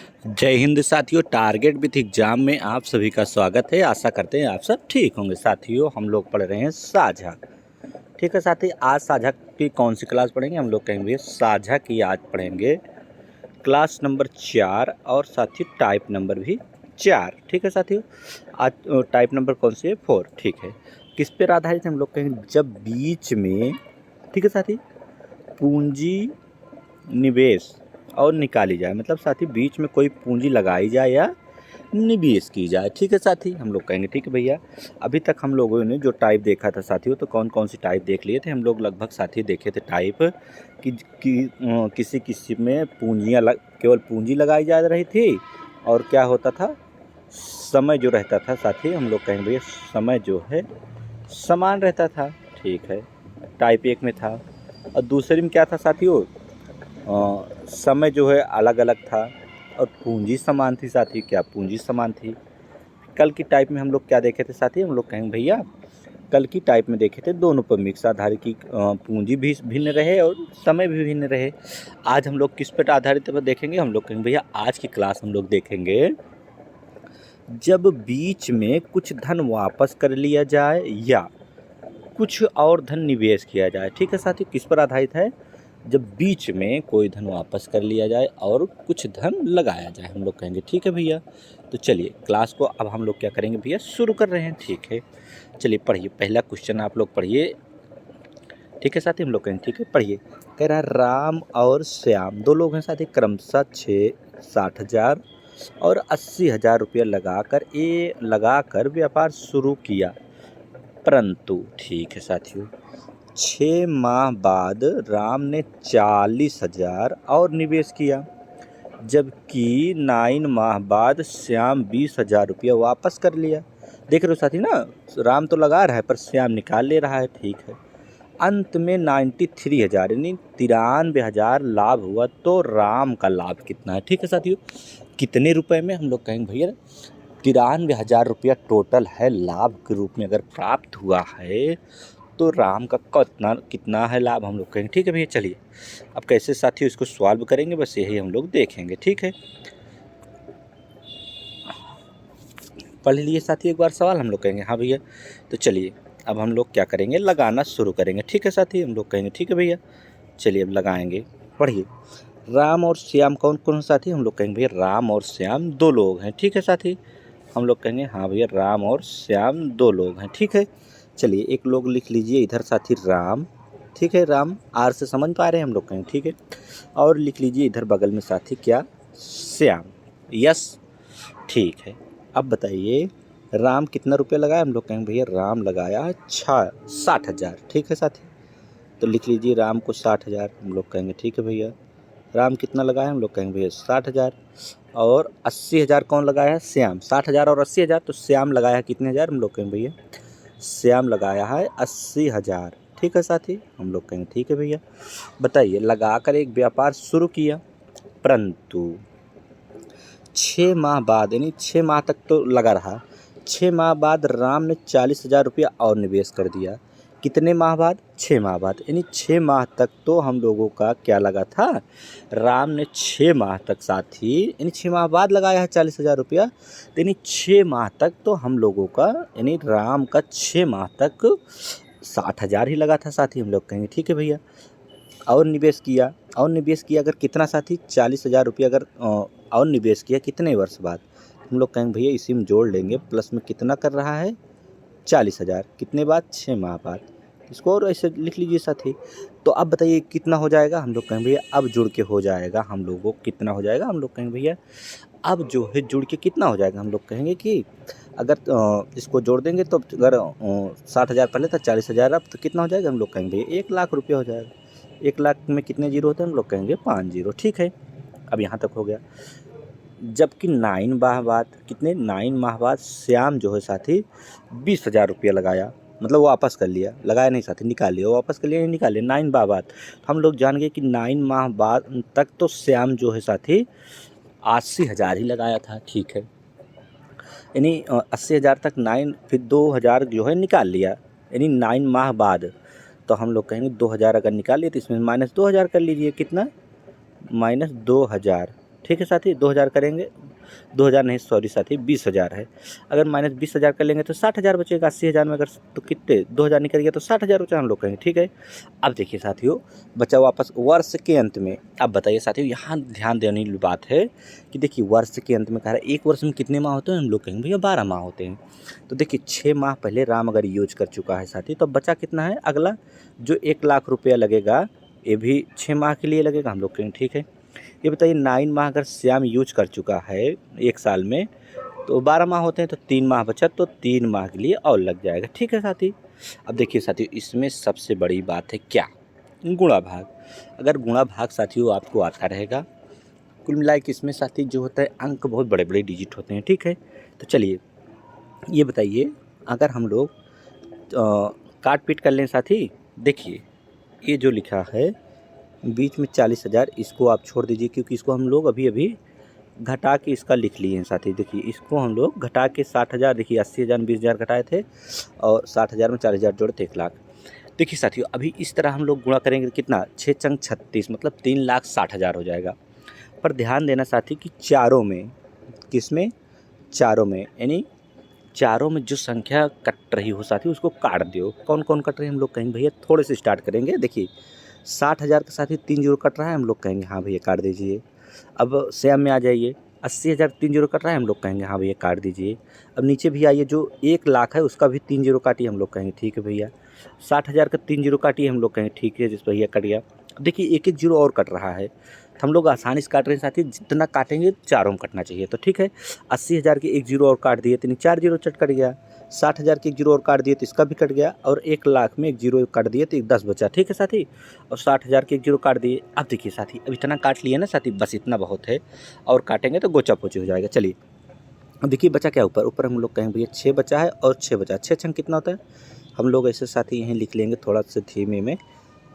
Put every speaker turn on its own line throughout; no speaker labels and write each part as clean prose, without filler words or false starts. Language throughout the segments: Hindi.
जय हिंद साथियों। टारगेट विथ एग्जाम में आप सभी का स्वागत है। आशा करते हैं आप सब ठीक होंगे। साथियों हम लोग पढ़ रहे हैं साझा। ठीक है साथी, आज साझा की कौन सी क्लास पढ़ेंगे? हम लोग कहेंगे साझा की आज पढ़ेंगे क्लास नंबर 4 और साथी टाइप नंबर भी 4। ठीक है साथियों, आज टाइप नंबर कौन सी है? 4। ठीक है, किस पर आधारित है? हम लोग कहेंगे जब बीच में, ठीक है साथी, पूंजी निवेश और निकाली जाए, मतलब साथी बीच में कोई पूंजी लगाई जाए या निवेश की जाए। ठीक है साथी, हम लोग कहेंगे ठीक है भैया। अभी तक हम लोगों ने जो टाइप देखा था साथियों, तो कौन कौन सी टाइप देख लिए थे हम लोग? लगभग साथी देखे थे टाइप किसी किसी में पूंजियाँ केवल पूंजी लगाई जा रही थी, और क्या होता था, समय जो रहता था साथी, हम लोग कहेंगे भैया समय जो है समान रहता था। ठीक है, टाइप 1 में था। और दूसरे में क्या था साथियों? समय जो है अलग अलग था और पूंजी समान थी साथी। क्या पूंजी समान थी? कल की टाइप में हम लोग क्या देखे थे साथी? हम लोग कहेंगे भैया कल की टाइप में देखे थे दोनों पर मिक्स आधारित की पूंजी भी भिन्न रहे और समय भी भिन्न रहे। आज हम लोग किस पर आधारित पर देखेंगे? हम लोग कहेंगे भैया आज की क्लास हम लोग देखेंगे जब बीच में कुछ धन वापस कर लिया जाए या कुछ और धन निवेश किया जाए। ठीक है साथी, किस पर आधारित है? जब बीच में कोई धन वापस कर लिया जाए और कुछ धन लगाया जाए, हम लोग कहेंगे ठीक है भैया। तो चलिए क्लास को अब हम लोग क्या करेंगे भैया, शुरू कर रहे हैं। ठीक है, चलिए पढ़िए, पहला क्वेश्चन आप लोग पढ़िए। ठीक है साथी, हम लोग कहेंगे ठीक है, पढ़िए। कह रहा है राम और श्याम दो लोग हैं साथी, क्रमशः 60,000 और 80,000 रुपया लगाकर व्यापार शुरू किया, परंतु ठीक है साथियों 6 माह बाद राम ने 40,000 और निवेश किया, जबकि 9 माह बाद श्याम 20,000 रुपया वापस कर लिया। देख रहे हो साथी ना, राम तो लगा रहा है पर श्याम निकाल ले रहा है। ठीक है, अंत में 93,000 यानी 93,000 लाभ हुआ। तो राम का लाभ कितना है? ठीक है साथियों, कितने रुपए में? हम लोग कहेंगे भैया 93,000 रुपया टोटल है लाभ के रूप में अगर प्राप्त हुआ है, तो राम का कितना है लाभ? हम लोग कहेंगे ठीक है भैया। चलिए अब कैसे साथियों इसको सॉल्व करेंगे, बस यही हम लोग देखेंगे। ठीक है, पढ़ लिए साथी एक बार सवाल? हम लोग कहेंगे हाँ भैया। तो चलिए अब हम लोग क्या करेंगे, लगाना शुरू करेंगे। ठीक है साथी, हम लोग कहेंगे ठीक है भैया। चलिए अब लगाएंगे, पढ़िए। राम और श्याम कौन कौन साथी? हम लोग कहेंगे भैया राम और श्याम दो लोग हैं। ठीक है साथी, हम लोग कहेंगे हाँ भैया राम और श्याम दो लोग हैं। ठीक है, चलिए एक लोग लिख लीजिए इधर साथी राम। ठीक है, राम आर से समझ पा रहे हैं? हम लोग कहेंगे ठीक है। और लिख लीजिए इधर बगल में साथी क्या? श्याम। यस, ठीक है। अब बताइए राम कितना रुपया लगाया? हम लोग कहेंगे भैया राम लगाया 60,000। ठीक है साथी, तो लिख लीजिए राम को 60,000। हम लोग कहेंगे ठीक है भैया। राम कितना लगाया? हम लोग कहेंगे भैया 60,000। और 80,000 कौन लगाया है? श्याम। 60,000 और 80,000, तो श्याम लगाया है कितने हज़ार? हम लोग कहेंगे भैया श्याम लगाया है 80,000। ठीक है साथी, हम लोग कहेंगे ठीक है भैया। बताइए लगाकर एक व्यापार शुरू किया, परंतु 6 माह बाद, यानी 6 माह तक तो लगा रहा, 6 माह बाद राम ने 40,000 रुपया और निवेश कर दिया। कितने माह बाद? 6 माह बाद, यानी 6 माह तक तो हम लोगों का क्या लगा था? राम ने 6 माह तक साथी, यानी 6 माह बाद लगाया है 40,000 रुपया, तो यानी 6 माह तक तो हम लोगों का, यानी राम का 6 माह तक 60,000 ही लगा था साथी। हम लोग कहेंगे ठीक है भैया। और निवेश किया, और निवेश किया अगर कितना साथी? 40,000 रुपया अगर और निवेश किया कितने वर्ष बाद? हम लोग कहेंगे भैया इसी में जोड़ लेंगे, प्लस में कितना कर रहा है? 40,000। कितने बाद? 6 माह बाद। इसको और ऐसे लिख लीजिए साथी। तो अब बताइए कितना हो जाएगा? हम लोग कहेंगे भैया अब जुड़ के हो जाएगा हम लोगों को कितना हो जाएगा? हम लोग कहेंगे भैया अब जो है जुड़ के कितना हो जाएगा? हम लोग कहेंगे कि अगर इसको जोड़ देंगे तो अगर 60,000 पहले था, 40,000 अब, तो कितना हो जाएगा? हम लोग कहेंगे भैया 1,00,000 रुपया हो जाएगा। 1,00,000 में कितने जीरो होते हैं? हम लोग कहेंगे 5 जीरो। ठीक है, अब यहाँ तक हो गया। जबकि 9 माह बाद, कितने? 9 माह बाद श्याम जो है साथी 20,000 रुपया लगाया, मतलब वापस कर लिया, लगाया नहीं साथी, निकाल लिया, वापस कर लिया, नहीं निकाले 9 माह बाद। हम लोग जान गए कि 9 माह बाद तक तो श्याम जो है साथी 80,000 ही लगाया था। ठीक है, यानी 80,000 तक 9, फिर 2,000 जो है निकाल लिया, यानी 9 माह बाद। तो हम लोग कहेंगे 2,000 अगर निकाल लिए तो इसमें -2,000 कर लीजिए। कितना? -2,000। ठीक है साथी, 2000 करेंगे, 2000 नहीं सॉरी साथी 20,000 है। अगर माइनस 20,000 कर लेंगे तो 60,000 बचेगा। 80,000 में अगर तो कितने 2000 निकल गया तो 60,000 बचा, हम लोग कहेंगे ठीक है। अब देखिए साथियों, बचा वापस वर्ष के अंत में। अब बताइए साथियों, यहाँ ध्यान देने वाली बात है कि देखिए वर्ष के अंत में कह रहा है एक वर्ष में कितने माह होते हैं, हम लोग कहेंगे भैया 12 माह होते हैं। तो देखिए 6 माह पहले राम अगर यूज कर चुका है साथी, तो बचा कितना है अगला, जो 1,00,000 रुपया लगेगा, ये भी 6 माह के लिए लगेगा, हम लोग कहेंगे ठीक है। ये बताइए 9 माह अगर श्याम यूज कर चुका है 1 साल में, तो 12 माह होते हैं, तो 3 माह बचा, तो 3 माह के लिए और लग जाएगा, ठीक है साथी। अब देखिए साथियों, इसमें सबसे बड़ी बात है क्या, गुणा भाग। अगर गुणा भाग साथियों आपको आता रहेगा, कुल मिलाए कि इसमें साथी जो होता है अंक बहुत बड़े बड़े डिजिट होते हैं, ठीक है। तो चलिए ये बताइए, अगर हम लोग काट पीट कर लें साथी, देखिए ये जो लिखा है बीच में 40,000, इसको आप छोड़ दीजिए, क्योंकि इसको हम लोग अभी अभी घटा के इसका लिख लिए हैं साथी। देखिए इसको हम लोग घटा के 60,000, देखिए 80,000 में 20,000 घटाए थे, और 60,000 में 40,000 जोड़े थे 1,00,000। देखिए साथियों, अभी इस तरह हम लोग गुणा करेंगे कितना, 6 चंग 36, मतलब 3,60,000 हो जाएगा। पर ध्यान देना साथी कि चारों में, किसमें, चारों में, यानी चारों में जो संख्या कट रही हो साथी उसको काट दो। कौन कौन कट रही है, हम लोग कहेंगे भैया थोड़े से स्टार्ट करेंगे। देखिए 60,000 के साथ ही 3 जीरो कट रहा है, हम लोग कहेंगे हाँ भैया काट दीजिए। अब श्याम में आ जाइए, 80,000 3 जीरो कट रहा है, हम लोग कहेंगे हाँ भैया काट दीजिए। अब नीचे भी आइए, जो 1,00,000 है उसका भी 3 जीरो काटिए, हम लोग कहेंगे ठीक है भैया। 60,000 का 3 जीरो काटिए, हम लोग कहेंगे ठीक है जिस भैया कट गया। देखिए एक एक जीरो और कट रहा है, तो हम लोग आसानी से काट रहे हैं साथी, जितना काटेंगे चारों में कटना चाहिए, तो ठीक है। 80,000 के एक जीरो और काट दिए तो 4 जीरो चट कट गया। 60,000 के एक जीरो और काट दिए तो इसका भी कट गया, और 1,00,000 में एक जीरो काट दिए तो 10 बचा, ठीक है साथी। और 60,000 के एक जीरो काट दिए। अब देखिए साथी, अब इतना काट लिए ना साथी, बस इतना बहुत है, और काटेंगे तो गोचा पोची हो जाएगा। चलिए अब देखिए बचा क्या, ऊपर हम लोग कहेंगे भैया 6 बचा है, और 6 बचा, 6 छंग कितना होता है, हम लोग ऐसे साथी यहीं लिख लेंगे थोड़ा सा धीमे में,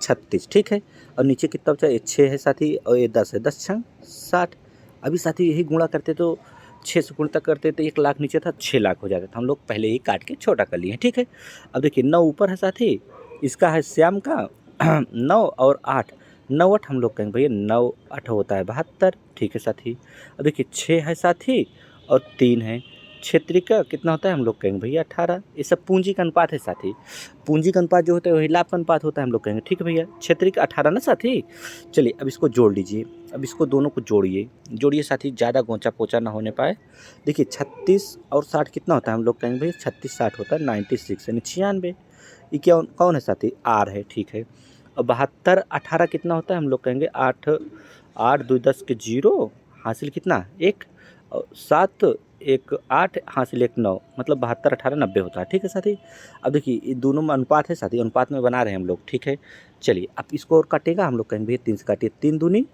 36, ठीक है। और नीचे कितना बचा, ये 6 है साथी, और ये 10 है, 10 छंग 60। अभी साथी यही गुणा करते तो 6 से गुणा करते तो 1,00,000 नीचे था, 6,00,000 हो जाता था, हम लोग पहले ही काट के छोटा कर लिए, ठीक है। अब देखिए 9 ऊपर है साथी, इसका है श्याम का 9 और 8, 9 8 हम लोग कहेंगे भैया 9 8 होता है 72, ठीक है साथी। अब देखिए 6 है साथी और 3 है, क्षेत्रीय का कितना होता है, हम लोग कहेंगे भैया 18। ये सब पूंजी का अनुपात है साथी, पूंजी का अनुपात जो होता है वही लाभ का अनुपात होता है, हम लोग कहेंगे ठीक है भैया। क्षेत्रीय का 18 ना साथी। चलिए अब इसको जोड़ लीजिए, अब इसको दोनों को जोड़िए साथी, ज़्यादा गोंचा पोचा ना होने पाए। देखिए 36 और 60 कितना होता है, हम लोग कहेंगे भैया 36 60 होता है 96, यानी 96। ये क्या कौन है साथी, आर है, ठीक है। और 72 18 कितना होता है, हम लोग कहेंगे 8 8 2 10 के जीरो हासिल कितना 1, और 7 1 8 हासिल 1 9, मतलब 72 18 90 होता है, ठीक है साथी। अब देखिए ये दोनों में अनुपात है साथी, अनुपात में बना रहे हैं हम लोग, ठीक है। चलिए अब इसको और काटेगा, हम लोग कहेंगे भैया 3 से काटिए, 3 दूनी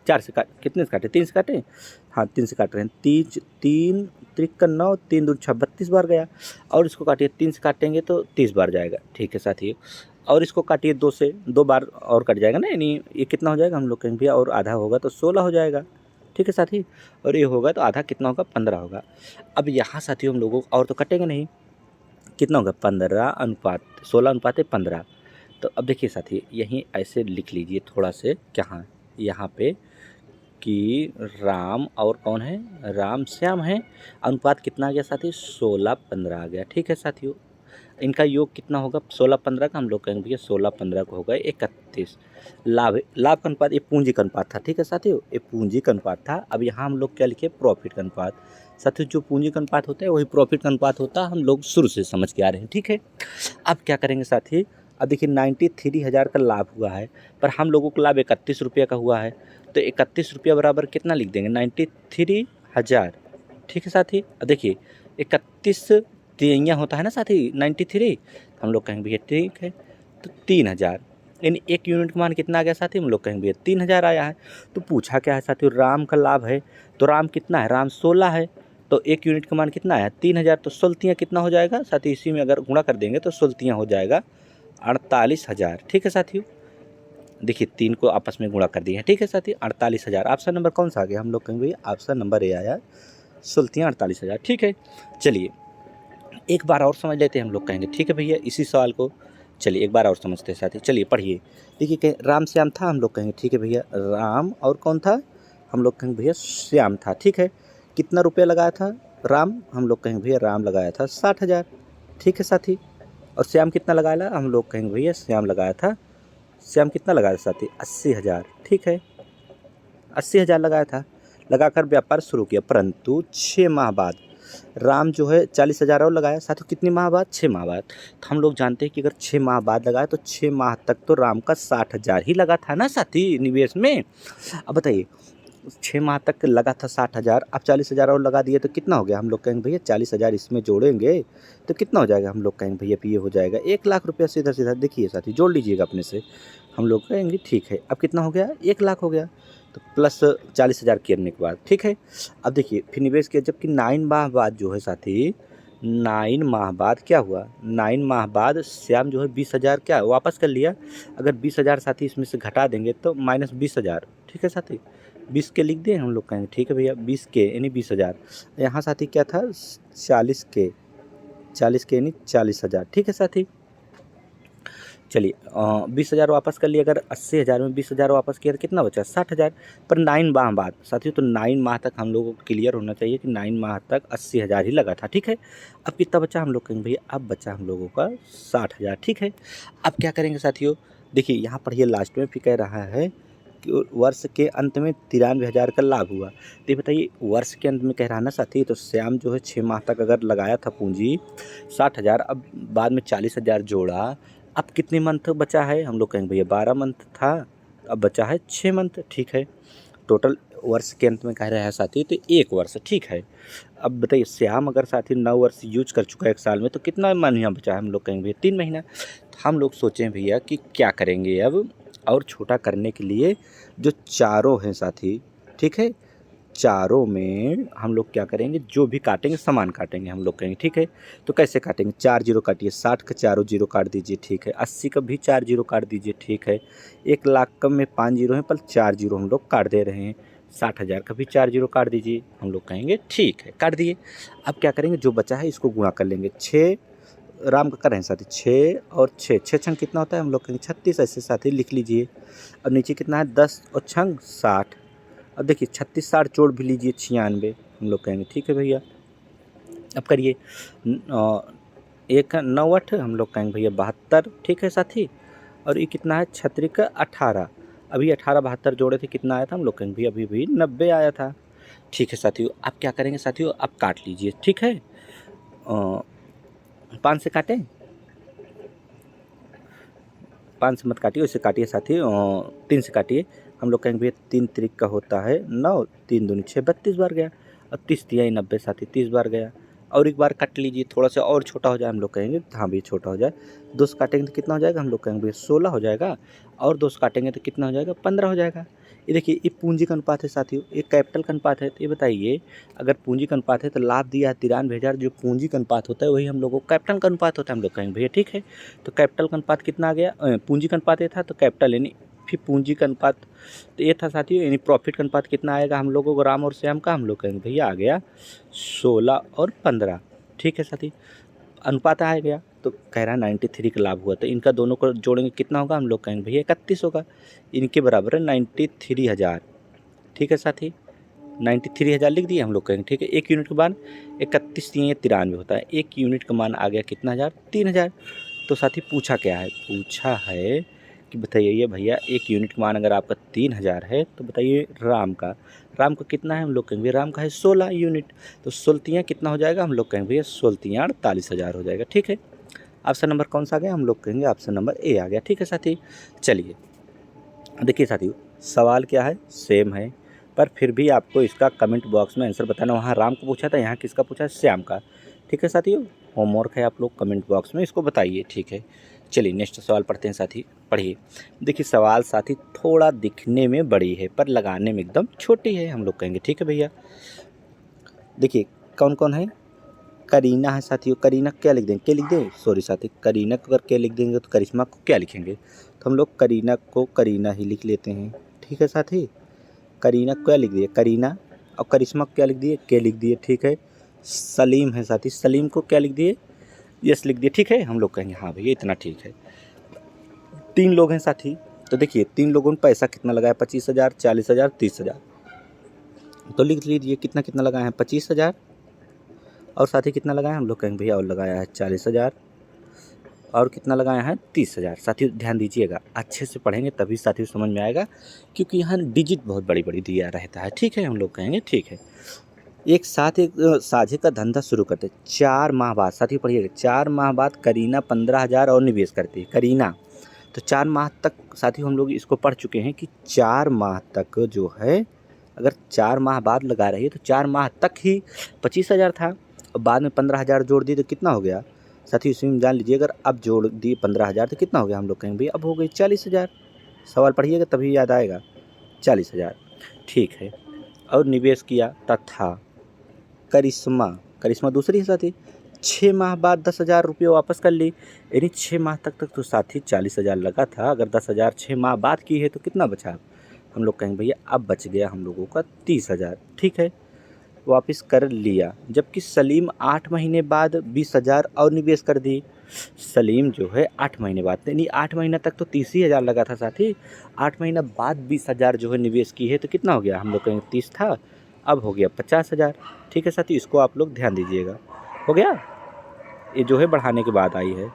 4 से काट, कितने से काटे, 3 से काटे, हाँ 3 से काट रहे हैं, 3 3 9 3 2 6 32 बार गया। और इसको काटिए, 3 से काटेंगे तो 30 बार जाएगा, ठीक है साथी। और इसको काटिए 2 से, 2 बार और कट जाएगा ना, यानी ये कितना हो जाएगा, हम लोग कहेंगे भैया और आधा होगा तो 16 हो जाएगा, ठीक है साथी। और ये होगा तो आधा कितना होगा, 15 होगा। अब यहाँ साथियों हम लोगों और तो कटेंगे नहीं, कितना होगा 15 अनुपात 16 अनुपात 15। तो अब देखिए साथी यहीं ऐसे लिख लीजिए थोड़ा से, क्या यहाँ पे कि राम और कौन है, राम श्याम है, अनुपात कितना आ गया साथी 16 15 आ गया, ठीक है साथियों। इनका योग कितना होगा 16 15 का, हम लोग कहेंगे भैया 16 15 को होगा 31। लाभ का अनुपात, ये पूंजी का अनुपात था, ठीक है साथियों, ये पूंजी का अनुपात था। अब यहाँ हम लोग क्या लिखे, प्रॉफिट का अनुपात। साथियों जो पूंजी का अनुपात होता है वही प्रॉफिट का अनुपात होता है, हम लोग शुरू से समझ के आ रहे हैं, ठीक है। अब क्या करेंगे साथी, अब देखिए 93,000 का लाभ हुआ है, पर हम लोगों को लाभ 31 रुपये का हुआ है, तो 31 रुपया बराबर कितना लिख देंगे 93,000, ठीक है साथी। अब देखिए 31 तिहैया होता है ना साथी 93, हम लोग कहेंगे भैया ठीक है, तो 3,000, यानी 1 यूनिट का मान कितना आ गया साथी, हम लोग कहेंगे भैया 3,000 आया है। तो पूछा क्या है साथियों, राम का लाभ है, तो राम कितना है, राम 16 है, तो 1 यूनिट का मान कितना आया 3,000, तो सुलतियाँ कितना हो जाएगा साथी, इसी में अगर गुणा कर देंगे तो सुलतियाँ हो जाएगा 48,000, ठीक है साथियों। देखिए 3 को आपस में गुणा कर दिए हैं, ठीक है साथी 48,000। ऑप्शन नंबर कौन सा आ गया, हम लोग कहेंगे भैया ऑप्शन नंबर ए आया, सुलतियाँ 48,000, ठीक है। चलिए एक बार और समझ लेते हैं, हम लोग कहेंगे ठीक है भैया इसी सवाल को। चलिए एक बार और समझते हैं साथी, चलिए पढ़िए। देखिए राम श्याम था, हम लोग कहेंगे ठीक है भैया राम और कौन था, हम लोग कहेंगे भैया श्याम था। ठीक है, कितना रुपया लगाया था राम, हम लोग कहेंगे भैया राम लगाया था 60,000। ठीक है साथी, और श्याम कितना लगाया, हम लोग कहेंगे भैया श्याम लगाया था, श्याम कितना लगाया था साथी 80,000। ठीक है, 80,000 लगाया था, लगाकर व्यापार शुरू किया। परंतु 6 माह बाद राम जो है 40,000 और लगाया साथियों। कितने माह बाद, 6 माह बाद। तो हम लोग जानते हैं कि अगर 6 माह बाद लगाया तो 6 माह तक तो राम का 60,000 ही लगा था ना साथी निवेश में। अब बताइए 6 माह तक लगा था 60,000, अब 40,000 और लगा दिए तो कितना हो गया, हम लोग कहेंगे भैया 40,000 इसमें जोड़ेंगे तो कितना हो जाएगा, हम लोग कहेंगे भैया ये हो जाएगा 1,00,000 रुपया सीधा सीधा। देखिए साथी जोड़ लीजिएगा अपने से, हम लोग कहेंगे ठीक है। अब कितना हो गया, 1,00,000 हो गया, तो प्लस 40,000 करने के बाद। ठीक है, अब देखिए फिर निवेश किया, जबकि 9 माह बाद जो है साथी, 9 माह बाद क्या हुआ, 9 माह बाद श्याम जो है 20,000 क्या वापस कर लिया। अगर 20,000 साथी इसमें से घटा देंगे तो माइनस 20,000। ठीक है साथी, 20 के लिख दें, हम लोग कहेंगे ठीक है भैया 20 के यानी 20,000। यहाँ साथी क्या था 40 के, 40 के यानी 40,000। ठीक है साथी, चलिए 20,000 वापस कर लिए। अगर 80,000 में 20,000 वापस किया तो कितना बचा 60,000। पर 9 माह बाद साथियों, तो 9 माह तक हम लोगों को क्लियर होना चाहिए कि 9 माह तक 80,000 ही लगा था। ठीक है, अब कितना बचा, हम लोग कहेंगे भैया अब बचा हम लोगों का 60,000। ठीक है, अब क्या करेंगे साथियों, देखिए यहाँ पर ये लास्ट में भी कह रहा है कि वर्ष के अंत में 93,000 का लाभ हुआ। तो ये बताइए वर्ष के अंत में कह रहा है ना साथी, तो श्याम जो है 6 माह तक अगर लगाया था पूंजी 60,000, अब बाद में 40,000 जोड़ा, अब कितने मंथ बचा है, हम लोग कहेंगे भैया 12 मंथ था, अब बचा है 6 मंथ। ठीक है, टोटल वर्ष के अंत में कह रहा है साथी तो 1 वर्ष। ठीक है, अब बताइए श्याम अगर साथी 9 वर्ष यूज कर चुका है 1 साल में तो कितना महीना बचा है, हम लोग कहेंगे भैया 3 महीना। तो हम लोग सोचें भैया कि क्या करेंगे अब, और छोटा करने के लिए जो चारों हैं साथी, ठीक है, चारों में हम लोग क्या करेंगे, जो भी काटेंगे समान काटेंगे, हम लोग कहेंगे ठीक है। तो कैसे काटेंगे, 4 जीरो काटिए, 60 का चारों जीरो काट दीजिए। ठीक है, 80 का भी 4 जीरो काट दीजिए। ठीक है, 1,00,000 का में 5 जीरो हैं पर 4 जीरो हम लोग काट दे रहे हैं। 60,000 का भी 4 जीरो काट दीजिए, हम लोग कहेंगे ठीक है, काट दिए। अब क्या करेंगे, जो बचा है इसको गुणा कर लेंगे। 6 राम का कर रहे हैं साथी, 6 और 6, 6 छंग कितना होता है, हम लोग कहेंगे 36। ऐसे साथी लिख लीजिए। अब नीचे कितना है 10 और छंग 60। अब देखिए 36 60 जोड़ भी लीजिए 96, हम लोग कहेंगे ठीक है भैया। अब करिए 1 9 8, हम लोग कहेंगे भैया 72। ठीक है साथी, और ये कितना है 36 का 18, अभी 18 72 जोड़े थे कितना आया था, हम लोग कहेंगे भैया अभी भी 90 आया था। ठीक है साथियों, अब क्या करेंगे साथियों, अब काट लीजिए। ठीक है, 5 से काटें, 5 से मत काटिए, उससे काटिए साथी, 3 से काटिए। हम लोग कहेंगे भैया 3 त्रिक का होता है 9, 3 दूनी 6, 32 बार गया। अब 30 तिहाई 90 साथी 30 बार गया। और एक बार काट लीजिए, थोड़ा सा और छोटा हो जाए, हम लोग कहेंगे हाँ भैया छोटा हो जाए। 2 से काटेंगे तो कितना हो जाएगा, हम लोग कहेंगे भैया 16 हो जाएगा। और 2 से काटेंगे तो कितना हो जाएगा, 15 हो जाएगा। ये देखिए ये पूंजी का अनुपात है साथियों, ये कैपिटल का अनुपात है। तो ये बताइए अगर पूंजी का अनुपात है तो लाभ दिया है 93,000, जो पूंजी का अनुपात होता है वही हम लोगों को कैपिटल का अनुपात होता है, हम लोग कहेंगे भैया ठीक है। तो कैपिटल का अनुपात कितना आ गया, पूंजी का अनुपात ये था तो कैपिटल यानी फिर पूंजी का अनुपात तो ये था साथियों, यानी प्रॉफिट का अनुपात कितना आएगा हम लोगों को राम और श्याम का, हम लोग कहेंगे भैया आ गया 16 और 15। ठीक है साथी, अनुपात आ गया तो कह रहा है 93 का लाभ हुआ, तो इनका दोनों को जोड़ेंगे कितना होगा, हम लोग कहेंगे भैया 31 होगा। इनके बराबर है 93,000। ठीक है साथी, 93,000 लिख दिए, हम लोग कहेंगे ठीक है। 1 यूनिट के मान 31 या 93 होता है, 1 यूनिट का मान आ गया कितना हज़ार, 3,000। तो साथी पूछा क्या है, पूछा है कि बताइए ये भैया 1 यूनिट का मान अगर आपका 3,000 है तो बताइए राम का कितना है, हम लोग कहेंगे राम का है 16 यूनिट। तो 16 कितना हो जाएगा, हम लोग कहेंगे भैया 16 48,000 हो जाएगा। ठीक है, ऑप्शन नंबर कौन सा आ गया, हम लोग कहेंगे ऑप्शन नंबर ए आ गया। ठीक है साथी, चलिए देखिए साथियों सवाल क्या है, सेम है, पर फिर भी आपको इसका कमेंट बॉक्स में आंसर बताना। वहाँ राम को पूछा था, यहाँ किसका पूछा है, श्याम का। ठीक है साथियों, होमवर्क है, आप लोग कमेंट बॉक्स में इसको बताइए। ठीक है, चलिए नेक्स्ट सवाल पढ़ते हैं साथी, पढ़िए। देखिए सवाल साथी थोड़ा दिखने में बड़ी है पर लगाने में एकदम छोटी है, हम लोग कहेंगे ठीक है भैया। देखिए कौन कौन है, करीना है साथियों, करीना क्या लिख देंगे, क्या लिख दें, सॉरी साथी, करीना को अगर क्या लिख देंगे तो करिश्मा को क्या लिखेंगे, तो हम लोग करीना को करीना ही लिख लेते हैं। ठीक है साथी, करीना को क्या लिख दिए, करीना, और करिश्मा को क्या लिख दिए, के लिख दिए। ठीक है, सलीम है साथी, सलीम को क्या लिख दिए, यस लिख दिए। ठीक है, हम लोग कहेंगे हाँ भैया इतना ठीक है। 3 लोग हैं साथी, तो देखिए 3 लोगों ने पैसा कितना लगाया, 25,000, 40,000, 30,000। तो लिख लीजिए कितना कितना लगाए हैं 25,000, और साथ ही कितना लगाए हैं हम लोग कहेंगे भैया और लगाया है 40,000, और कितना लगाया है 30,000। साथियों ध्यान दीजिएगा, अच्छे से पढ़ेंगे तभी साथियों समझ में आएगा, क्योंकि यहाँ डिजिट बहुत बड़ी बड़ी दिया रहता है। ठीक है, हम लोग कहेंगे ठीक है। एक साथ एक साझे का धंधा शुरू करते 4 माह बाद, साथियों पढ़िएगा, 4 माह बाद करीना 15,000 और निवेश करती है। करीना तो 4 माह तक, साथियों हम लोग इसको पढ़ चुके हैं कि 4 माह तक जो है, अगर 4 माह बाद लगा रही है तो 4 माह तक ही 25,000 था, और बाद में 15,000 जोड़ दी तो कितना हो गया साथियों, इसमें जान लीजिए। अगर अब जोड़ दी 15,000 तो कितना हो गया, हम लोग कहेंगे भैया अब हो गई 40,000। सवाल पढ़िएगा तभी याद आएगा, 40,000। ठीक है, और निवेश किया तथा करिश्मा, करिश्मा दूसरी है साथी, 6 माह बाद 10,000 रुपये वापस कर ली, यानी 6 माह तक तो साथी 40,000 लगा था, अगर 10,000 6 माह बाद की है तो कितना बचा, हम लोग कहेंगे भैया अब बच गया हम लोगों का 30,000। ठीक है, वापस कर लिया। जबकि सलीम 8 महीने बाद 20,000 और निवेश कर दी। सलीम जो है 8 महीने बाद, यानी 8 महीना तक तो 30,000 लगा था साथी, 8 महीना बाद 20,000 जो है निवेश की है तो कितना हो गया, हम लोग कहेंगे 30 था, अब हो गया 50,000। ठीक है साथी, इसको आप लोग ध्यान दीजिएगा। हो गया, ये जो है बढ़ाने के बाद आई है।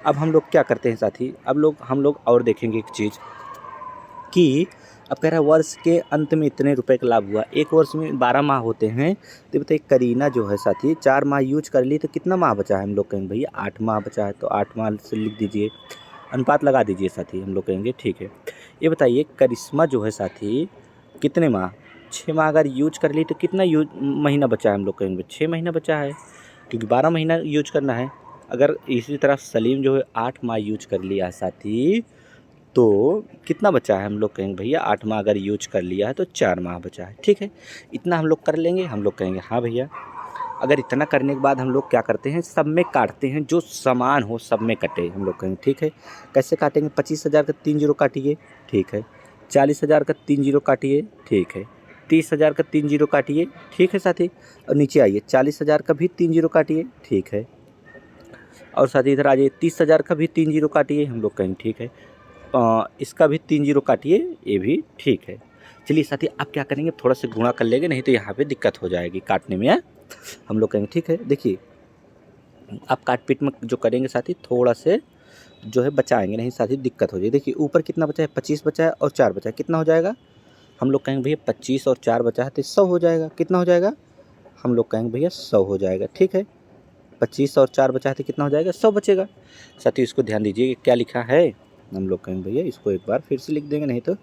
अब हम लोग क्या करते हैं साथी, अब हम लोग और देखेंगे एक चीज़ कि अब कह रहा है वर्ष के अंत में इतने रुपए का लाभ हुआ। एक वर्ष में 12 माह होते हैं, तो बताइए करीना जो है साथी 4 माह यूज कर ली तो कितना माह बचा है, हम लोग कहेंगे भैया 8 माह बचा है, तो 8 माह से लिख दीजिए, अनुपात लगा दीजिए साथी, हम लोग कहेंगे ठीक है। ये बताइए करिश्मा जो है साथी कितने माह, 6 माह अगर यूज कर ली तो कितना महीना बचा है, हम लोग कहेंगे 6 महीना बचा है, क्योंकि 12 महीना यूज करना है। अगर इसी तरह सलीम जो है 8 माह यूज कर लिया साथी, तो कितना बचा है, हम लोग कहेंगे भैया 8 माह अगर यूज कर लिया है तो 4 माह बचा है। ठीक है, इतना हम लोग कर लेंगे, हम लोग कहेंगे हाँ भैया। अगर इतना करने के बाद हम लोग क्या करते हैं, सब में काटते हैं, जो समान हो सब में कटे, हम लोग कहेंगे ठीक है। कैसे काटेंगे, 25,000 का 3 जीरो काटिए, ठीक है, 40,000 का 3 जीरो काटिए, ठीक है, 30,000 का 3 जीरो काटिए, ठीक है साथी, और नीचे आइए 40,000 का भी 3 जीरो काटिए, ठीक है, और साथी इधर आ जाइए 30,000 का भी 3 जीरो काटिए, हम लोग कहेंगे ठीक है, इसका भी 3 जीरो काटिए, ये भी ठीक है। चलिए साथी अब क्या करेंगे, थोड़ा सा गुणा कर लेंगे, नहीं तो यहाँ पे दिक्कत हो जाएगी काटने में। हम लोग कहेंगे ठीक है। देखिए आप काट पीट में जो करेंगे साथी थोड़ा से जो है बचाएंगे, नहीं साथी दिक्कत हो जाएगी। देखिए ऊपर कितना बचा है, 25 बचा है और 4 बचा है, कितना हो जाएगा, हम लोग कहेंगे भैया 25 और 4 बचा है तो 100 हो जाएगा। कितना हो जाएगा, हम लोग कहेंगे भैया 100 हो जाएगा। ठीक है, 25 और 4 बचा है तो कितना हो जाएगा, 100 बचेगा। साथी इसको ध्यान दीजिए क्या लिखा है, हम लोग कहेंगे भैया इसको एक बार फिर से लिख देंगे, नहीं तो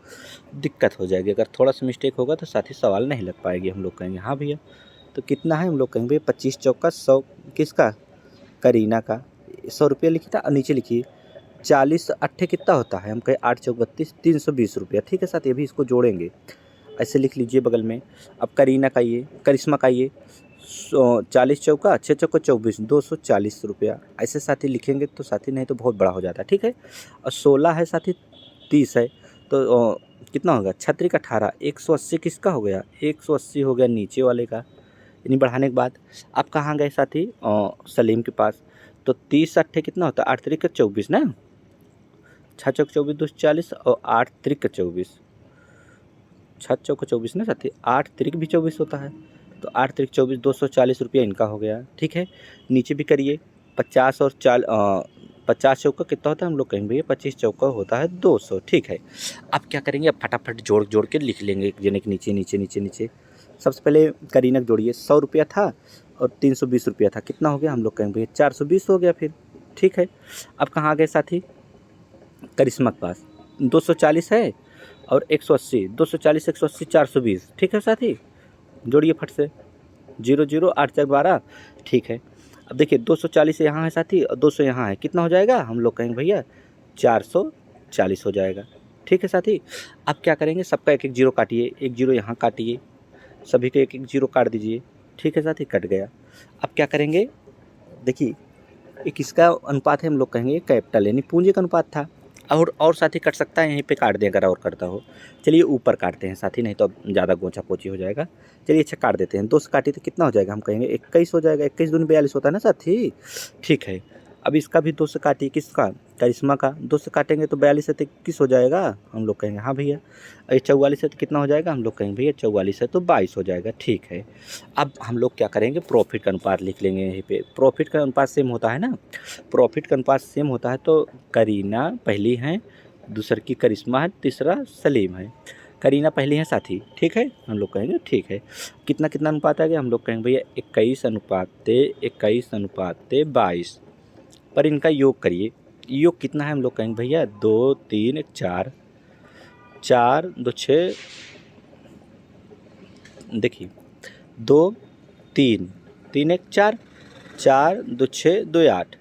दिक्कत हो जाएगी। अगर थोड़ा सा मिस्टेक होगा तो साथी सवाल नहीं लग पाएगी। हम लोग कहेंगे हाँ भैया, तो कितना है, हम लोग कहेंगे भैया 25 चौका 100, किसका, करीना का 100 रुपये लिखिए था, और नीचे लिखिए 40 अट्ठे कितना होता है, हम कहें 8 चौक 32, 320 रुपया। ठीक है साथ, ये भी इसको जोड़ेंगे, ऐसे लिख लीजिए बगल में। अब करीना का ये, करिश्मा का ये 40 चौका 6 चौका 24, 240 रुपया, ऐसे साथी लिखेंगे तो साथी, नहीं तो बहुत बड़ा हो जाता है। ठीक है, और 16 है साथी, 30 है तो कितना होगा, 36 18, 180 किसका हो गया, 180 हो गया नीचे वाले का, यानी बढ़ाने के बाद। आप कहाँ गए साथी, सलीम के पास, तो 30 अट्ठे कितना होता है, 8 3 24 ना, 6 चौक 24 240 और 8 3 24, 6 चौक 24 ना साथी, 8 3 भी 24 होता है, तो 8 3 24, 240 रुपया इनका हो गया। ठीक है, नीचे भी करिए 50 और 50 चौका कितना होता है, हम लोग कहेंगे भैया 25 चौका होता है 200। ठीक है, अब क्या करेंगे, अब फटाफट जोड़ जोड़ के लिख लेंगे एक जने के नीचे नीचे नीचे नीचे। सबसे पहले करीना को जोड़िए, 100 रुपया था और 320 रुपया था, कितना हो गया, हम लोग कहेंगे भैया 420 हो गया फिर। ठीक है, अब कहाँ आ गए साथी, करिश्मा के पास 240 है और 180, 240 180 420। ठीक है साथी, जोड़िए फट से, 0 0 8 4 12। ठीक है, अब देखिए 240 यहाँ है साथी और 200 यहाँ है, कितना हो जाएगा, हम लोग कहेंगे भैया 440 हो जाएगा। ठीक है साथी, अब क्या करेंगे, सबका एक एक जीरो काटिए, एक जीरो यहाँ काटिए, सभी के एक एक जीरो काट दीजिए। ठीक है साथी, कट गया। अब क्या करेंगे, देखिए ये किसका अनुपात है, हम लोग कहेंगे कैपिटल यानी पूंजी का अनुपात था। और साथी कट सकता है, यहीं पे काट दें अगर और करता हो। चलिए ऊपर काटते हैं साथी, नहीं तो ज़्यादा गोंचा पोची हो जाएगा। चलिए अच्छा काट देते हैं, 2 से काटी तो कितना हो जाएगा, हम कहेंगे 21 हो जाएगा, 21 दूनी 42 होता है ना साथी। ठीक है, अब इसका भी 2 से काटिए, किसका, करिश्मा का। 2 से काटेंगे तो 42 है तो 21 हो जाएगा, हम लोग कहेंगे हाँ भैया। ये 44 है तो कितना हो जाएगा, हम लोग कहेंगे भैया 44 है तो 22 हो जाएगा, ठीक है। अब हम लोग क्या करेंगे, प्रॉफिट का अनुपात लिख लेंगे यहीं पे। प्रॉफिट का अनुपात सेम होता है ना, प्रॉफिट का अनुपात सेम होता है तो करीना पहली है, दूसर की करिश्मा है, तीसरा सलीम है। करीना पहली है साथी, ठीक है, हम लोग कहेंगे ठीक है। कितना कितना अनुपात आ गया, हम लोग कहेंगे भैया 21:22। पर इनका योग करिए, योग कितना है, हम लोग कहेंगे भैया 2 3 4, 4 2 6, देखिए 2 3 3 1 4, 4 2 6 2 8,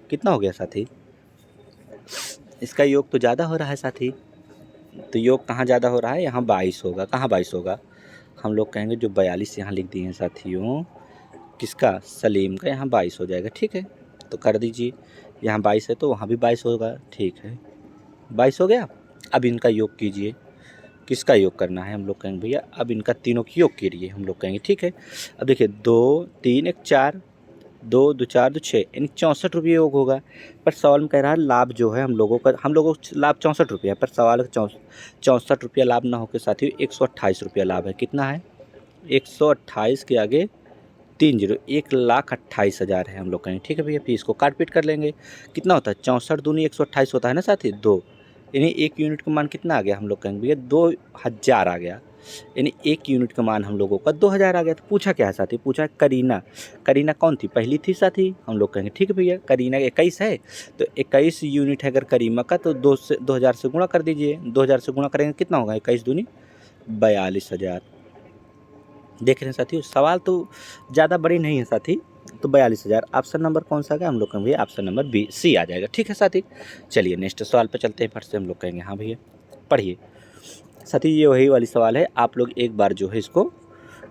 कितना हो गया साथी, इसका योग तो ज़्यादा हो रहा है साथी। तो योग कहाँ ज़्यादा हो रहा है, यहाँ 22 होगा, कहाँ 22 होगा, हम लोग कहेंगे जो 42 यहाँ लिख दिए हैं साथियों, किसका, सलीम का, यहाँ 22 हो जाएगा, ठीक है। तो कर दीजिए, यहाँ 22 है तो वहाँ भी 22 होगा, ठीक है, 22 हो गया। अब इनका योग कीजिए, किसका योग करना है, हम लोग कहेंगे भैया अब इनका तीनों की योग कीजिए, हम लोग कहेंगे ठीक है। अब देखिए 2 3 1 4, 2 2 4 2 6, यानी 64 रुपये योग होगा। पर सवाल में कह रहा है लाभ जो है हम लोगों का लाभ 64 रुपया है, पर सवाल 64 रुपया लाभ ना होकर साथियों 128 रुपया लाभ है। कितना है, 128 के आगे 3 जीरो, 1,28,000 है, हम लोग कहेंगे ठीक है भैया। फिर इसको काट पीट कर लेंगे, कितना होता है, 64 दूनी 128 होता है ना साथी, 2, यानी 1 यूनिट का मान कितना आ गया, हम लोग कहेंगे भैया 2000 आ गया, यानी 1 यूनिट का मान हम लोगों का 2000 आ गया। तो पूछा क्या है साथी, पूछा है करीना, करीना कौन थी, पहली थी साथी, हम लोग कहेंगे ठीक है भैया। करीना 21 है तो 21 यूनिट है अगर करीमा का, तो 2000 से गुणा कर दीजिए, 2000 से गुणा करेंगे कितना होगा, 21 दूनी 42,000। देख रहे हैं साथियों, सवाल तो ज़्यादा बड़ी नहीं है साथी। तो 42,000 ऑप्शन नंबर कौन सा है, हम लोग कहेंगे भैया ऑप्शन नंबर बी सी आ जाएगा, ठीक है साथी। चलिए नेक्स्ट सवाल पर चलते हैं, फिर से हम लोग कहेंगे हाँ भैया। पढ़िए साथी, ये वही वाली सवाल है, आप लोग एक बार जो है इसको,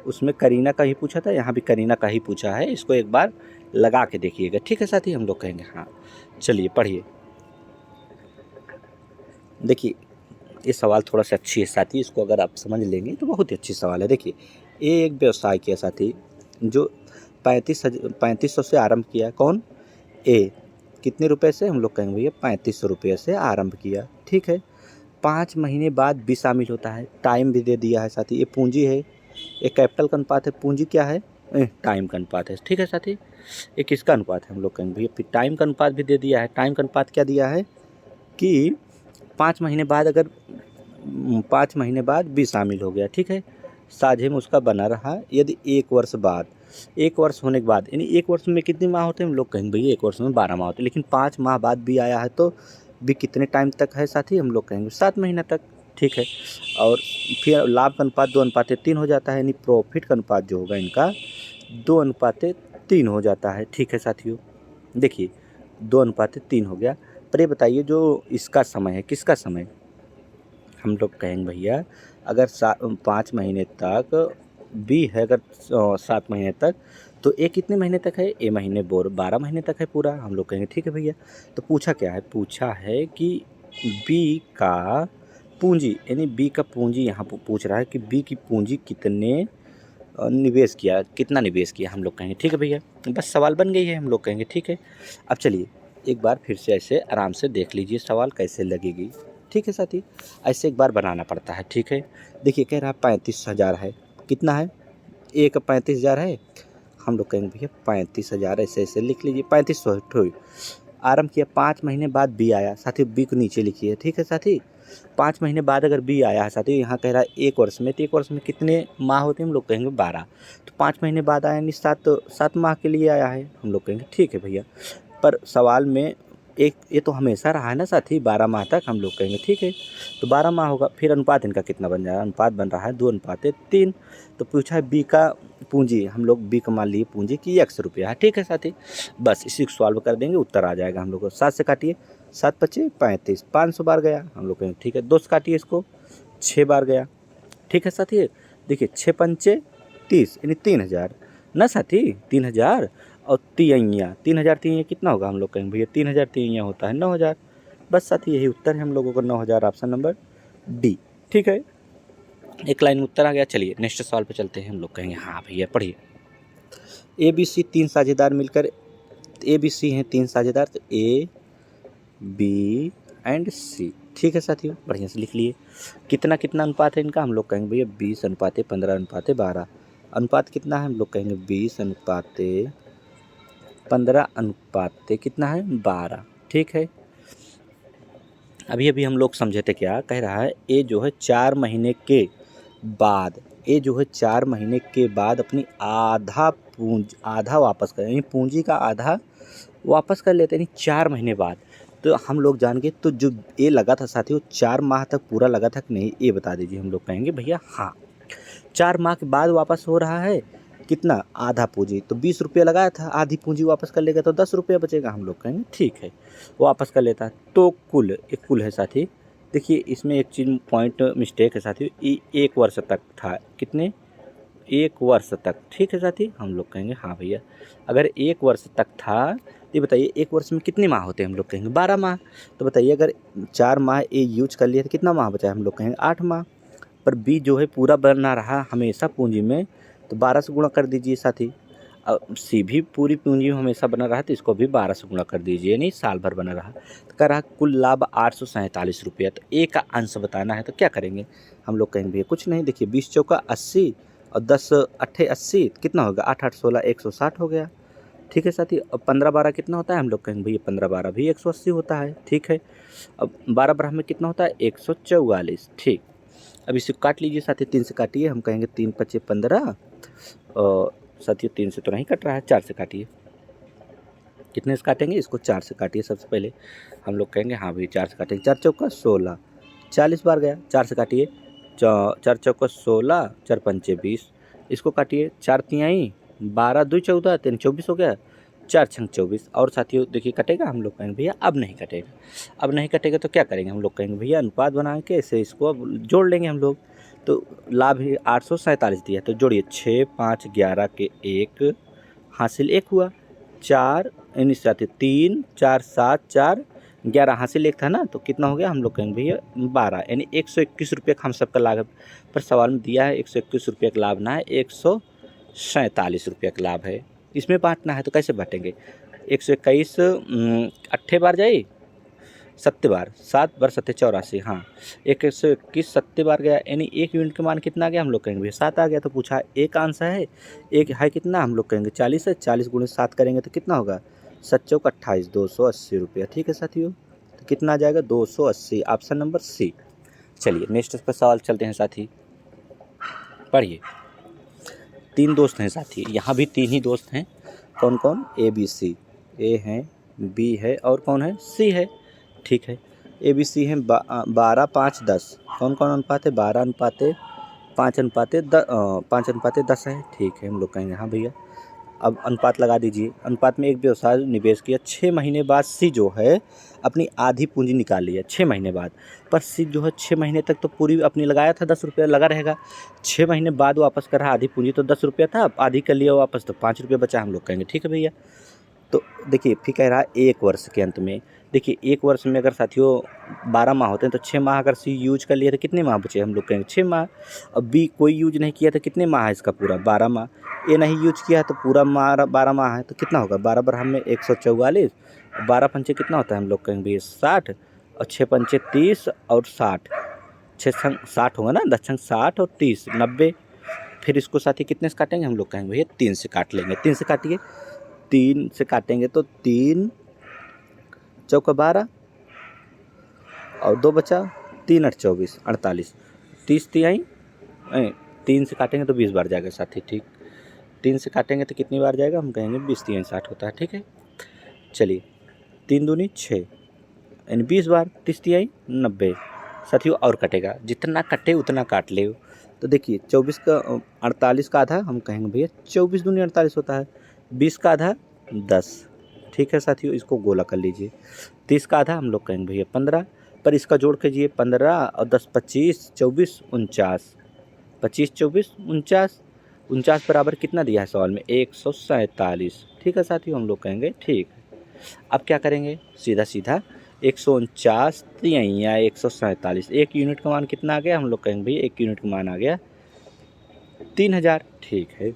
उसमें करीना का ही पूछा था, यहाँ भी करीना का ही पूछा है, इसको एक बार लगा के देखिएगा, ठीक है साथी, हम लोग कहेंगे हाँ। चलिए पढ़िए, देखिए ये सवाल थोड़ा सा अच्छी है साथी, इसको अगर आप समझ लेंगे तो बहुत ही अच्छी सवाल है। देखिए ये एक व्यवसाय किया साथी, जो 3500 से आरंभ किया, कौन, ए, कितने रुपए से, हम लोग कहेंगे भैया 3500 रुपये से आरंभ किया, ठीक है। 5 महीने बाद भी शामिल होता है, टाइम भी दे दिया है साथी, ये पूंजी है, ये कैपिटल का अनुपात है, पूंजी क्या है, टाइम का अनुपात है, ठीक है साथी। ये किसका अनुपात है, हम लोग कहेंगे भैया फिर टाइम का अनुपात भी दे दिया है। टाइम का अनुपात क्या दिया है कि 5 महीने बाद अगर 5 महीने बाद भी शामिल हो गया, ठीक है, साझे में उसका बना रहा, यदि 1 वर्ष बाद, 1 वर्ष होने के बाद, यानी 1 वर्ष में कितने माह होते हैं, हम लोग कहेंगे भैया 1 वर्ष में 12 माह होते हैं, लेकिन 5 माह बाद भी आया है तो भी कितने टाइम तक है साथी, हम लोग कहेंगे 7 महीना तक, ठीक है। और फिर लाभ का अनुपात 2:3 हो जाता है, यानी प्रॉफिट का अनुपात जो होगा इनका 2:3 हो जाता है, ठीक है साथियों। देखिए 2:3 हो गया। पर ये बताइए जो इसका समय है, किसका समय, हम लोग कहेंगे भैया अगर 5 महीने तक बी है, अगर 7 महीने तक, तो ए कितने महीने तक है, ए महीने 12 महीने तक है पूरा, हम लोग कहेंगे ठीक है भैया। तो पूछा क्या है, पूछा है कि बी का पूंजी, यानी बी का पूंजी यहाँ पूछ रहा है कि बी की पूंजी कितने निवेश किया, कितना निवेश किया, हम लोग कहेंगे ठीक है भैया। बस सवाल बन गई है, हम लोग कहेंगे ठीक है। अब चलिए एक बार फिर से ऐसे आराम से देख लीजिए सवाल कैसे लगेगी, ठीक है साथी, ऐसे एक बार बनाना पड़ता है, ठीक है। देखिए कह रहा है 35,000 है, कितना है, ए का 35,000 है, हम लोग कहेंगे भैया 35,000 ऐसे ऐसे लिख लीजिए, 3500 आरंभ किया, 5 महीने बाद बी आया साथी, बी को नीचे लिखिए, ठीक है साथी। 5 महीने बाद अगर बी आया है साथी, यहाँ कह रहा है 1 वर्ष में, तो 1 वर्ष में कितने माह होते हैं, हम लोग कहेंगे 12, तो 5 महीने बाद आया यानी 7 माह के लिए आया है, हम लोग कहेंगे ठीक है भैया। पर सवाल में एक ये तो हमेशा रहा है ना साथी, 12 माह तक, हम लोग कहेंगे ठीक है, तो 12 माह होगा। फिर अनुपात इनका कितना बन जाएगा, अनुपात बन रहा है 2:3। तो पूछा है बी का पूंजी, हम लोग बी का मान लिए पूंजी की 100 रुपया है, ठीक है साथी। बस इसी को सॉल्व कर देंगे, उत्तर आ जाएगा हम लोग को। 7 से काटिए, 7 पचे 35, 500 बार गया, हम लोग कहेंगे ठीक है। 2 से काटिए इसको, 6 बार गया, ठीक है साथी। देखिए 6 पंचे 30, यानी 3,000 ना साथी, 3,000 और तिहैया, 3,000 तिहैया कितना होगा, हम लोग कहेंगे भैया 3,000 तिहैया होता है 9,000। बस साथी यही उत्तर है हम लोगों का 9,000, ऑप्शन नंबर डी, ठीक है। एक लाइन में उत्तर आ गया। चलिए नेक्स्ट सवाल पे चलते हैं, हम लोग कहेंगे हाँ भैया पढ़िए। ABC 3 साझेदार मिलकर ए बी सी हैं 3 साझेदार, तो ए बी एंड सी। ठीक है साथियों, बढ़िया से लिख लिए। कितना कितना अनुपात है इनका, हम लोग कहेंगे भैया 20:15:12। अनुपात कितना है, हम लोग कहेंगे 20:15 कितना है 12। ठीक है, अभी अभी हम लोग समझे थे, क्या कह रहा है, ए जो है 4 महीने के बाद, ए जो है 4 महीने के बाद अपनी आधा वापस करें, यानी पूंजी का आधा वापस कर लेते हैं, यानी 4 महीने बाद। तो हम लोग जान गए, तो जो ए लगा था साथियों 4 माह तक पूरा लगा था कि नहीं, ये बता दीजिए। हम लोग कहेंगे भैया हाँ 4 माह के बाद वापस हो रहा है, कितना, आधा पूंजी। तो 20 रुपये लगाया था, आधी पूंजी वापस कर लेगा तो 10 रुपये बचेगा। हम लोग कहेंगे ठीक है, वापस कर लेता है। तो कुल, एक कुल है साथी, देखिए इसमें एक चीज़ पॉइंट मिस्टेक है साथी, ये 1 वर्ष तक था, कितने, 1 वर्ष तक। ठीक है साथी, हम लोग कहेंगे हाँ भैया, अगर 1 वर्ष तक था, ये बताइए 1 वर्ष में कितने माह होते हैं, हम लोग कहेंगे 12 माह। तो बताइए अगर 4 माह ये यूज कर लिया तो कितना माह बचा है, हम लोग कहेंगे 8 माह। पर बी जो है पूरा बना रहा हमेशा पूंजी में, तो 12 से गुणा कर दीजिए साथी। अब सी भी पूरी पूंजी में हमेशा बना रहा, तो इसको भी 12 से गुणा कर दीजिए, यानी साल भर बना रहा। तो कह रहा कुल लाभ 847 रुपया। तो ए का अंश बताना है, तो क्या करेंगे, हम लोग कहेंगे भैया कुछ नहीं, देखिए 20 चौका 80 और 10 अट्ठे 80, कितना होगा, 8 8 16 160 हो गया। ठीक है साथी, अब 15 12 कितना होता है, हम लोग कहेंगे भैया 15 12 भी 180 होता है। ठीक है, अब 12 12 में कितना होता है, 144। ठीक, अब इसे काट लीजिए साथी, 3 से काटिए, हम कहेंगे 3 5 15, और साथियों 3 से तो नहीं कट रहा है, 4 से काटिए। कितने से काटेंगे, इसको 4 से काटिए। सबसे पहले हम लोग कहेंगे हाँ भाई 4 से काटेंगे, 4 चौका 16, 40 बार गया, 4 से काटिए। 4 चौका 16, 4 पंचे 20, इसको काटिए। 4 तिहाई 12, 2 14, 3 24 हो गया, 4 छंग 24। और साथियों देखिए कटेगा, हम लोग कहेंगे भैया अब नहीं कटेगा। अब नहीं कटेगा तो क्या करेंगे, हम लोग कहेंगे भैया अनुपात बना के ऐसे इसको अब जोड़ लेंगे हम लोग। तो लाभ ही 847 दिया, तो जोड़िए 6 5 11 के 1 हासिल 1 हुआ, 4 यानी साथी 3 4 7 4 11 हासिल 1 था ना, तो कितना हो गया, हम लोग कहेंगे भैया 12, यानी 121 रुपये का हम सबका लाभ पर सवाल में दिया है। 121 रुपये का लाभ ना है, 147 रुपये का लाभ है। इसमें बांटना है तो कैसे बांटेंगे, 121 अट्ठे बार जाए 7 बार, 7 बार 7 84, हाँ 121 7 बार गया, यानी 1 यूनिट का मान कितना आ गया, हम लोग कहेंगे भैया 7 आ गया। तो पूछा एक आंसर है, एक है कितना, हम लोग कहेंगे 40 है, 40 गुणे 7 करेंगे तो कितना होगा, 7 चौक 28, 280 रुपया। ठीक है साथियों, तो कितना आ जाएगा 280, ऑप्शन नंबर सी। चलिए नेक्स्ट पर सवाल चलते हैं साथी, पढ़िए। 3 दोस्त हैं साथी, यहाँ भी 3 ही दोस्त हैं, कौन कौन, ए बी सी, ए है, बी है और कौन है, सी है। ठीक है, ए बी सी हैं 12 5 10, कौन कौन अनुपात है, 12 अनुपात 5 अनुपात 10 है। ठीक है, हम लोग कहेंगे हाँ भैया। अब अनुपात लगा दीजिए, अनुपात में एक व्यवसाय निवेश किया, 6 महीने बाद सी जो है अपनी आधी पूंजी निकाल लिया 6 महीने बाद। पर सी जो है 6 महीने तक तो पूरी अपनी लगाया था, 10 रुपया लगा रहेगा, 6 महीने बाद वापस कर रहा आधी पूंजी, तो 10 रुपया था, आधी कर लिया वापस, तो 5 रुपये बचा। हम लोग कहेंगे ठीक है भैया। तो देखिए फिर कह रहा है 1 वर्ष के अंत में, देखिए 1 वर्ष में अगर साथियों 12 माह होते हैं, तो 6 माह अगर सी यूज कर लिया तो कितने माह बचे, हम लोग कहेंगे 6 माह। अब बी कोई यूज नहीं किया तो कितने माह है इसका पूरा, 12 माह। ए नहीं यूज किया है तो पूरा माह 12 माह है, तो कितना होगा, 12 बार हमें 144, 12 पंचे कितना होता है, हम लोग कहेंगे भैया 60, और 6 पंचे 30 और 60, 6 छंग 60 होगा ना, 10 छंग 60 और 30 90। फिर इसको साथी कितने से काटेंगे, हम लोग कहेंगे भैया 3 से काट लेंगे। 3 से काटिए, 3 से काटेंगे तो 3 चौका 12 और 2 बचा, 3 8 24 48, 30 तिहाई 3 से काटेंगे तो 20 बार जाएगा साथी। ठीक, 3 से काटेंगे तो कितनी बार जाएगा, हम कहेंगे 20 तिहाई 60 होता है। ठीक है, चलिए 3 दूनी 6, यानी 20 बार, 30 तिहाई 90 साथियों, और कटेगा, जितना कटे उतना काट ले। तो देखिए 24 का 48 का आधा, हम कहेंगे भैया 24 दूनी 48 होता है, 20 का आधा 10। ठीक है साथियों, इसको गोला कर लीजिए। 30 का आधा हम लोग कहेंगे भैया 15, पर इसका जोड़ कीजिए, 15 और 10 25 24 49, 25 24 49, 49 बराबर कितना दिया है सवाल में, 147। ठीक है साथियों, हम लोग कहेंगे ठीक। अब क्या करेंगे, सीधा सीधा 149 तिहाइयाँ 147, 1 यूनिट का मान कितना आ गया, हम लोग कहेंगे भैया 1 यूनिट का मान आ गया 3000। ठीक है,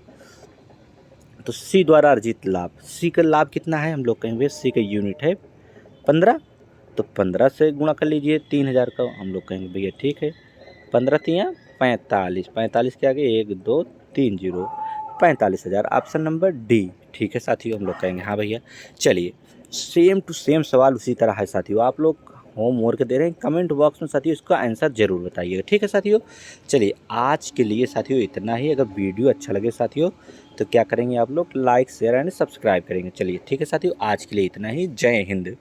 तो सी द्वारा अर्जित लाभ, सी का लाभ कितना है हम लोग कहेंगे सी का यूनिट है 15, तो 15 से गुणा कर लीजिए 3000 का, हम लोग कहेंगे भैया ठीक है 15 तियाँ 45, 45 के आगे 1 2 3 0 45,000, ऑप्शन नंबर डी ठीक है साथियों, हम लोग कहेंगे हाँ भैया। चलिए सेम टू सेम सवाल उसी तरह है साथियों, आप लोग होमवर्क दे रहे हैं, कमेंट बॉक्स में साथियों इसका आंसर जरूर बताइएगा, ठीक है साथियों। चलिए आज के लिए साथियों इतना ही, अगर वीडियो अच्छा लगे साथियों तो क्या करेंगे आप लोग लाइक शेयर एंड सब्सक्राइब करेंगे। चलिए ठीक है साथियों, आज के लिए इतना ही, जय हिंद।